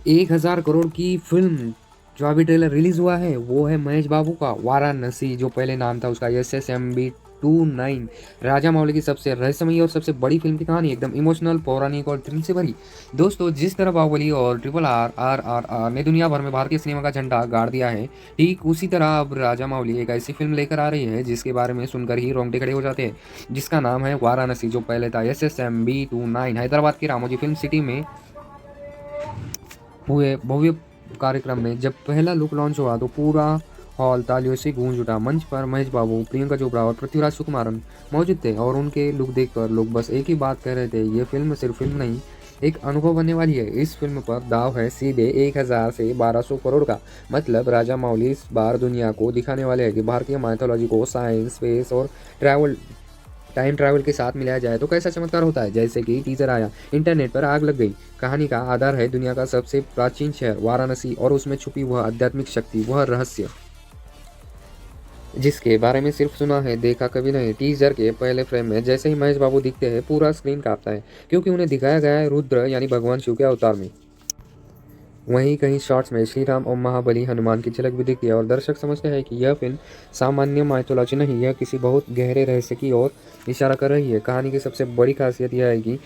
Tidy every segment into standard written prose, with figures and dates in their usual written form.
1000 करोड़ की फिल्म जो अभी ट्रेलर रिलीज हुआ है वो है महेश बाबू का वाराणसी, जो पहले नाम था उसका SSMB29। राजा मौली की सबसे रहस्यमयी और सबसे बड़ी फिल्म की कहानी, एकदम इमोशनल, पौराणिक और थ्रिल से भरी। दोस्तों, जिस तरह बाहुबली और RRR ने दुनिया भर में भारतीय सिनेमा का झंडा गाड़ दिया है, ठीक उसी तरह अब राजा मौली एक ऐसी फिल्म लेकर आ रही है जिसके बारे में सुनकर ही रोंगटे खड़े हो जाते हैं, जिसका नाम है वाराणसी, जो पहले था SSMB29। हैदराबाद की रामोजी फिल्म सिटी में हुए भव्य कार्यक्रम में जब पहला लुक लॉन्च हुआ तो पूरा हॉल तालियों से गूंज उठा। मंच पर महेश बाबू, प्रियंका चोपड़ा और पृथ्वीराज सुकुमारन मौजूद थे और उनके लुक देखकर लोग बस एक ही बात कह रहे थे, ये फिल्म सिर्फ फिल्म नहीं, एक अनुभव बनने वाली है। इस फिल्म पर दाव है सीधे 1000 से 1200 करोड़ का। मतलब राजा मौली इस बार दुनिया को दिखाने वाले हैं कि भारतीय माइथोलॉजी को साइंस, स्पेस और ट्रैवल टाइम ट्रैवल के साथ मिलाया जाए तो कैसा चमत्कार होता है। जैसे कि टीजर आया, इंटरनेट पर आग लग गई। कहानी का आधार है दुनिया का सबसे प्राचीन शहर वाराणसी और उसमें छुपी वह आध्यात्मिक शक्ति, वह रहस्य जिसके बारे में सिर्फ सुना है, देखा कभी नहीं। टीजर के पहले फ्रेम में जैसे ही महेश बाबू दिखते हैं पूरा स्क्रीन कांपता है, क्योंकि उन्हें दिखाया गया है रुद्र यानी भगवान शिव के अवतार में। वहीं कहीं शॉट्स में श्री राम और महाबली हनुमान की झलक भी दिखती है और दर्शक समझते हैं कि यह फिल्म सामान्य माइथोलॉजी नहीं, यह किसी बहुत गहरे रहस्य की ओर इशारा कर रही है। कहानी की सबसे बड़ी खासियत यह है कि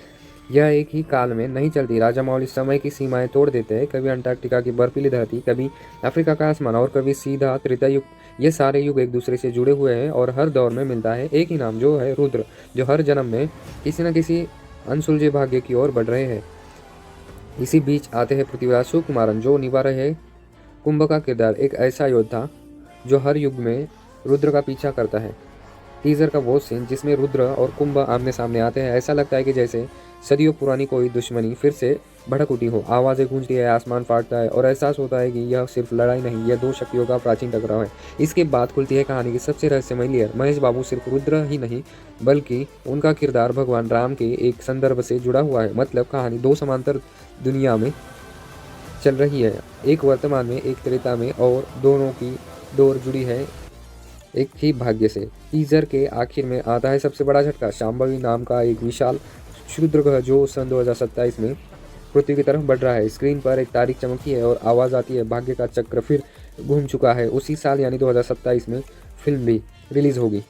यह एक ही काल में नहीं चलती। राजा मौली समय की सीमाएं तोड़ देते हैं, कभी अंटार्कटिका की बर्फीली धरती, कभी अफ्रीका का आसमान और कभी सीधा त्रेता युग। ये सारे युग एक दूसरे से जुड़े हुए हैं और हर दौर में मिलता है एक ही नाम, जो है रुद्र, जो हर जन्म में किसी न किसी अनसुलझे भाग्य की ओर बढ़ रहे हैं। इसी बीच आते हैं पृथ्वीराज सुकुमारन, जो निभा रहे हैं कुंभ का किरदार, एक ऐसा योद्धा जो हर युग में रुद्र का पीछा करता है। टीजर का वो सीन जिसमें रुद्र और कुंभ आमने सामने आते हैं, ऐसा लगता है कि जैसे सदियों पुरानी कोई दुश्मनी फिर से भड़क उठी हो। आवाज़ें गूंजती है, आसमान फाटता है और एहसास होता है कि यह सिर्फ लड़ाई नहीं, यह दो शक्तियों का प्राचीन टकराव है। इसके बाद खुलती है कहानी की सबसे रहस्यमय लेयर। महेश बाबू सिर्फ रुद्र ही नहीं, बल्कि उनका किरदार भगवान राम के एक संदर्भ से जुड़ा हुआ है। मतलब कहानी दो समांतर दुनिया में चल रही है, एक वर्तमान में, एक त्रेता में, और दोनों की डोर जुड़ी है एक ही भाग्य से। टीजर के आखिर में आता है सबसे बड़ा झटका, शांभवी नाम का एक विशाल क्षुद्रग्रह जो सन 2027 में पृथ्वी की तरफ बढ़ रहा है। स्क्रीन पर एक तारीख चमकती है और आवाज़ आती है, भाग्य का चक्र फिर घूम चुका है। उसी साल यानी 2027 में फिल्म भी रिलीज होगी।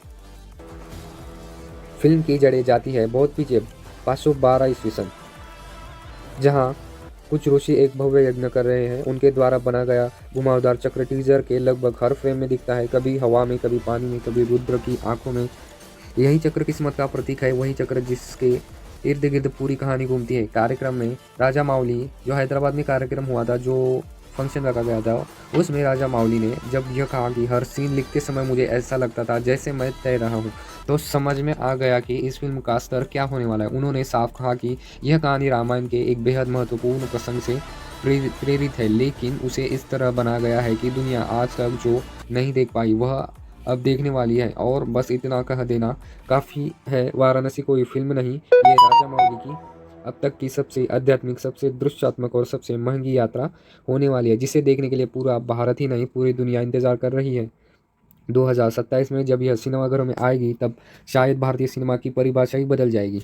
फिल्म की जड़ें जाती है बहुत पीछे, 512 ईस्वी सन, जहाँ कुछ ऋषि एक भव्य यज्ञ कर रहे हैं। उनके द्वारा बना गया घुमावदार चक्र टीजर के लगभग हर फ्रेम में दिखता है, कभी हवा में, कभी पानी में, कभी रुद्र की आंखों में। यही चक्र किस्मत का प्रतीक है, वही चक्र जिसके इर्द गिर्द पूरी कहानी घूमती है। कार्यक्रम में राजा मौली, जो हैदराबाद में कार्यक्रम हुआ था, जो फंक्शन रखा गया था, उसमें राजा मौली ने जब यह कहा कि हर सीन लिखते समय मुझे ऐसा लगता था जैसे मैं तैर रहा हूँ, तो समझ में आ गया कि इस फिल्म का स्तर क्या होने वाला है। उन्होंने साफ कहा कि यह कहानी रामायण के एक बेहद महत्वपूर्ण प्रसंग से प्रेरित है, लेकिन उसे इस तरह बनाया गया है कि दुनिया आज तक जो नहीं देख पाई वह अब देखने वाली है। और बस इतना कह देना काफ़ी है, वाराणसी कोई फिल्म नहीं, ये राजा मौली की अब तक की सबसे आध्यात्मिक, सबसे दृश्यात्मक और सबसे महंगी यात्रा होने वाली है, जिसे देखने के लिए पूरा भारत ही नहीं पूरी दुनिया इंतजार कर रही है। 2027 में जब यह सिनेमाघरों में आएगी तब शायद भारतीय सिनेमा की परिभाषा ही बदल जाएगी।